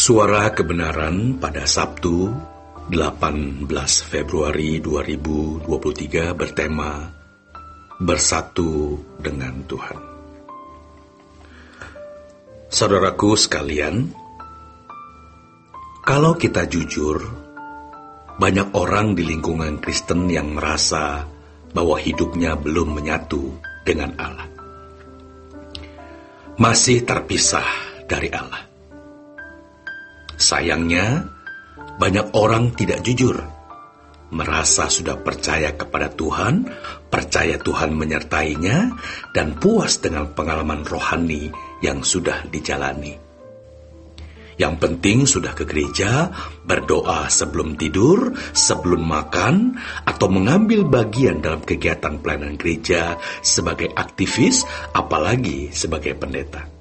Suara Kebenaran pada Sabtu 18 Februari 2023 bertema Bersatu dengan Tuhan. Saudaraku sekalian, kalau kita jujur, banyak orang di lingkungan Kristen yang merasa bahwa hidupnya belum menyatu dengan Allah. Masih terpisah dari Allah. Sayangnya, banyak orang tidak jujur, merasa sudah percaya kepada Tuhan, percaya Tuhan menyertainya, dan puas dengan pengalaman rohani yang sudah dijalani. Yang penting sudah ke gereja, berdoa sebelum tidur, sebelum makan, atau mengambil bagian dalam kegiatan pelayanan gereja sebagai aktivis, apalagi sebagai pendeta.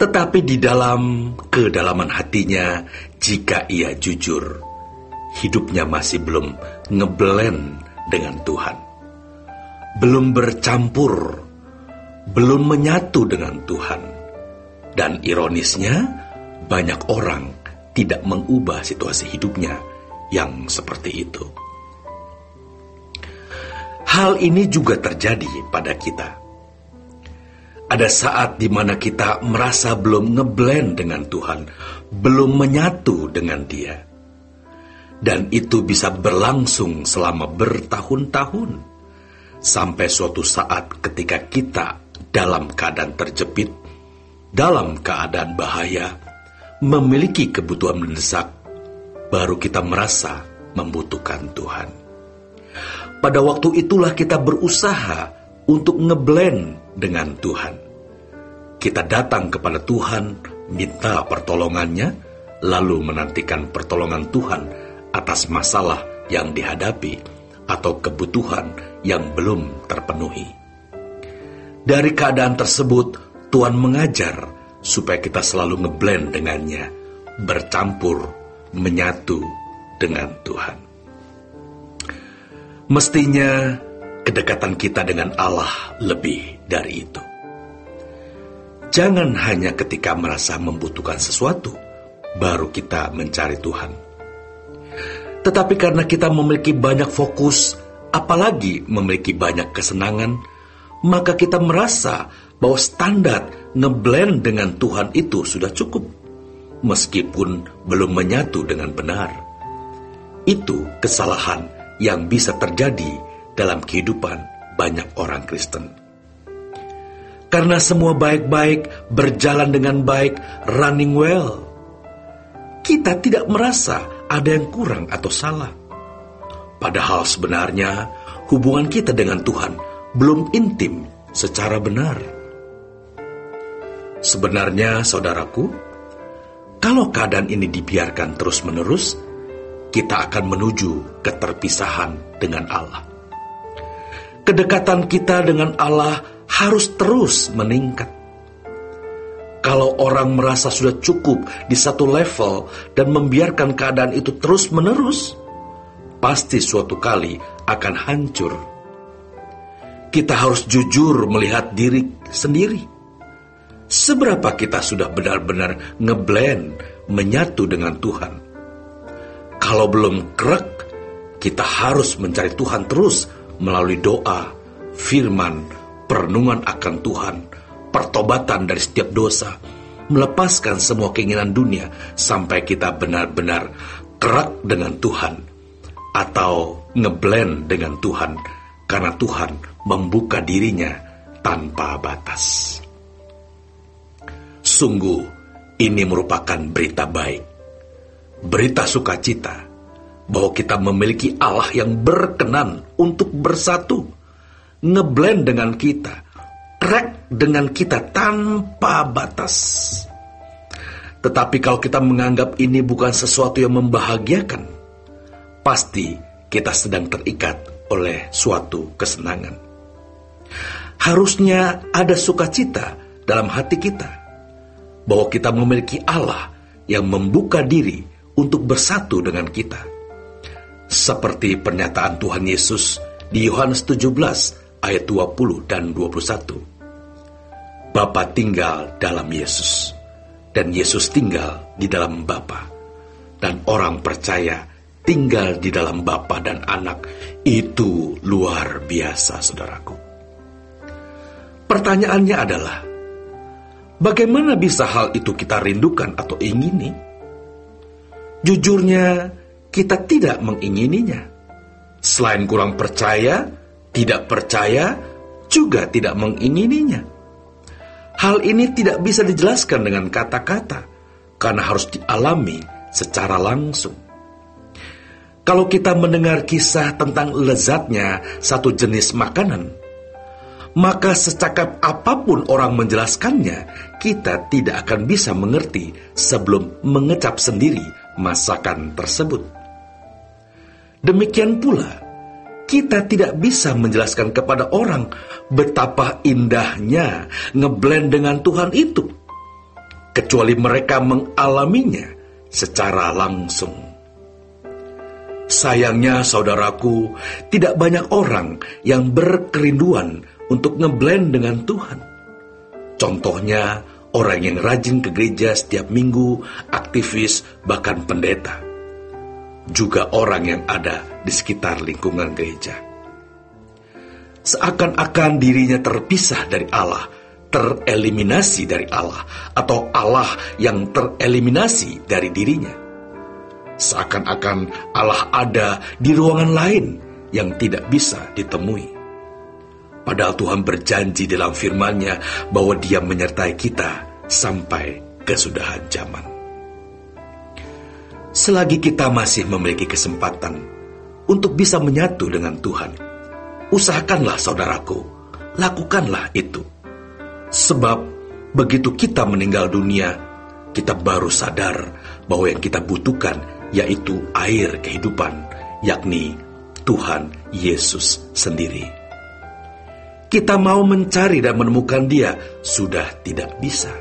Tetapi di dalam kedalaman hatinya, jika ia jujur, hidupnya masih belum ngeblend dengan Tuhan. Belum bercampur, belum menyatu dengan Tuhan. Dan ironisnya, banyak orang tidak mengubah situasi hidupnya yang seperti itu. Hal ini juga terjadi pada kita. Ada saat di mana kita merasa belum ngeblend dengan Tuhan, belum menyatu dengan Dia. Dan itu bisa berlangsung selama bertahun-tahun. Sampai suatu saat ketika kita dalam keadaan terjepit, dalam keadaan bahaya, memiliki kebutuhan mendesak, baru kita merasa membutuhkan Tuhan. Pada waktu itulah kita berusaha untuk ngeblend dengan Tuhan. Kita datang kepada Tuhan, minta pertolongannya, lalu menantikan pertolongan Tuhan atas masalah yang dihadapi atau kebutuhan yang belum terpenuhi. Dari keadaan tersebut, Tuhan mengajar supaya kita selalu ngeblend dengannya, bercampur, menyatu dengan Tuhan. Mestinya kedekatan kita dengan Allah lebih dari itu. Jangan hanya ketika merasa membutuhkan sesuatu, baru kita mencari Tuhan. Tetapi karena kita memiliki banyak fokus, apalagi memiliki banyak kesenangan, maka kita merasa bahwa standar ngeblend dengan Tuhan itu sudah cukup, meskipun belum menyatu dengan benar. Itu kesalahan yang bisa terjadi dalam kehidupan banyak orang Kristen. Karena semua baik-baik, berjalan dengan baik, running well, kita tidak merasa ada yang kurang atau salah. Padahal sebenarnya hubungan kita dengan Tuhan belum intim secara benar. Sebenarnya, saudaraku, kalau keadaan ini dibiarkan terus-menerus, kita akan menuju keterpisahan dengan Allah. Kedekatan kita dengan Allah harus terus meningkat. Kalau orang merasa sudah cukup di satu level dan membiarkan keadaan itu terus-menerus, pasti suatu kali akan hancur. Kita harus jujur melihat diri sendiri. Seberapa kita sudah benar-benar ngeblend, menyatu dengan Tuhan. Kalau belum krek, kita harus mencari Tuhan terus melalui doa, firman, perenungan akan Tuhan, pertobatan dari setiap dosa, melepaskan semua keinginan dunia sampai kita benar-benar kerak dengan Tuhan atau ngeblend dengan Tuhan karena Tuhan membuka dirinya tanpa batas. Sungguh, ini merupakan berita baik, berita sukacita, bahwa kita memiliki Allah yang berkenan untuk bersatu, ngeblend dengan kita, krek dengan kita tanpa batas. Tetapi kalau kita menganggap ini bukan sesuatu yang membahagiakan, pasti kita sedang terikat oleh suatu kesenangan. Harusnya ada sukacita dalam hati kita, bahwa kita memiliki Allah yang membuka diri untuk bersatu dengan kita. Seperti pernyataan Tuhan Yesus di Yohanes 17 ayat 20 dan 21. Bapa tinggal dalam Yesus, dan Yesus tinggal di dalam Bapa, dan orang percaya tinggal di dalam Bapa dan Anak. Itu luar biasa, saudaraku. Pertanyaannya adalah, bagaimana bisa hal itu kita rindukan atau ingini? Jujurnya, kita tidak mengingininya. Selain kurang percaya, tidak percaya, juga tidak mengingininya. Hal ini tidak bisa dijelaskan dengan kata-kata, karena harus dialami secara langsung. Kalau kita mendengar kisah tentang lezatnya satu jenis makanan, maka secakap apapun orang menjelaskannya, kita tidak akan bisa mengerti sebelum mengecap sendiri masakan tersebut. Demikian pula, kita tidak bisa menjelaskan kepada orang betapa indahnya ngeblend dengan Tuhan itu, kecuali mereka mengalaminya secara langsung. Sayangnya, saudaraku, tidak banyak orang yang berkerinduan untuk ngeblend dengan Tuhan. Contohnya, orang yang rajin ke gereja setiap minggu, aktivis, bahkan pendeta. Juga orang yang ada di sekitar lingkungan gereja. Seakan-akan dirinya terpisah dari Allah, tereliminasi dari Allah, atau Allah yang tereliminasi dari dirinya. Seakan-akan Allah ada di ruangan lain yang tidak bisa ditemui. Padahal Tuhan berjanji dalam firman-Nya bahwa Dia menyertai kita sampai kesudahan zaman. Selagi kita masih memiliki kesempatan untuk bisa menyatu dengan Tuhan, usahakanlah, saudaraku, lakukanlah itu. Sebab begitu kita meninggal dunia, kita baru sadar bahwa yang kita butuhkan yaitu air kehidupan, yakni Tuhan Yesus sendiri. Kita mau mencari dan menemukan Dia, sudah tidak bisa.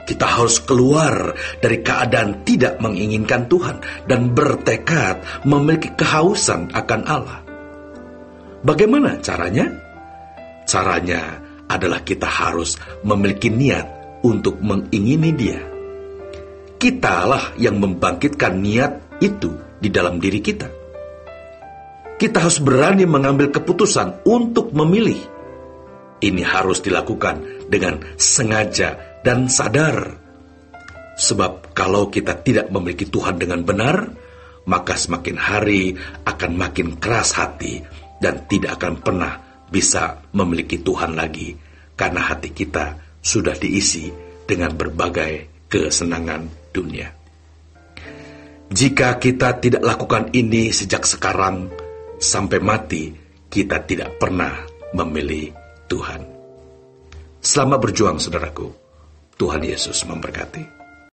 Kita harus keluar dari keadaan tidak menginginkan Tuhan dan bertekad memiliki kehausan akan Allah. Bagaimana caranya? Caranya adalah kita harus memiliki niat untuk mengingini Dia. Kitalah yang membangkitkan niat itu di dalam diri kita. Kita harus berani mengambil keputusan untuk memilih. Ini harus dilakukan dengan sengaja dan sadar. Sebab kalau kita tidak memiliki Tuhan dengan benar, maka semakin hari akan makin keras hati dan tidak akan pernah bisa memiliki Tuhan lagi, karena hati kita sudah diisi dengan berbagai kesenangan dunia. Jika kita tidak lakukan ini sejak sekarang sampai mati, kita tidak pernah memilih Tuhan. Selamat berjuang, saudaraku. Tuhan Yesus memberkati.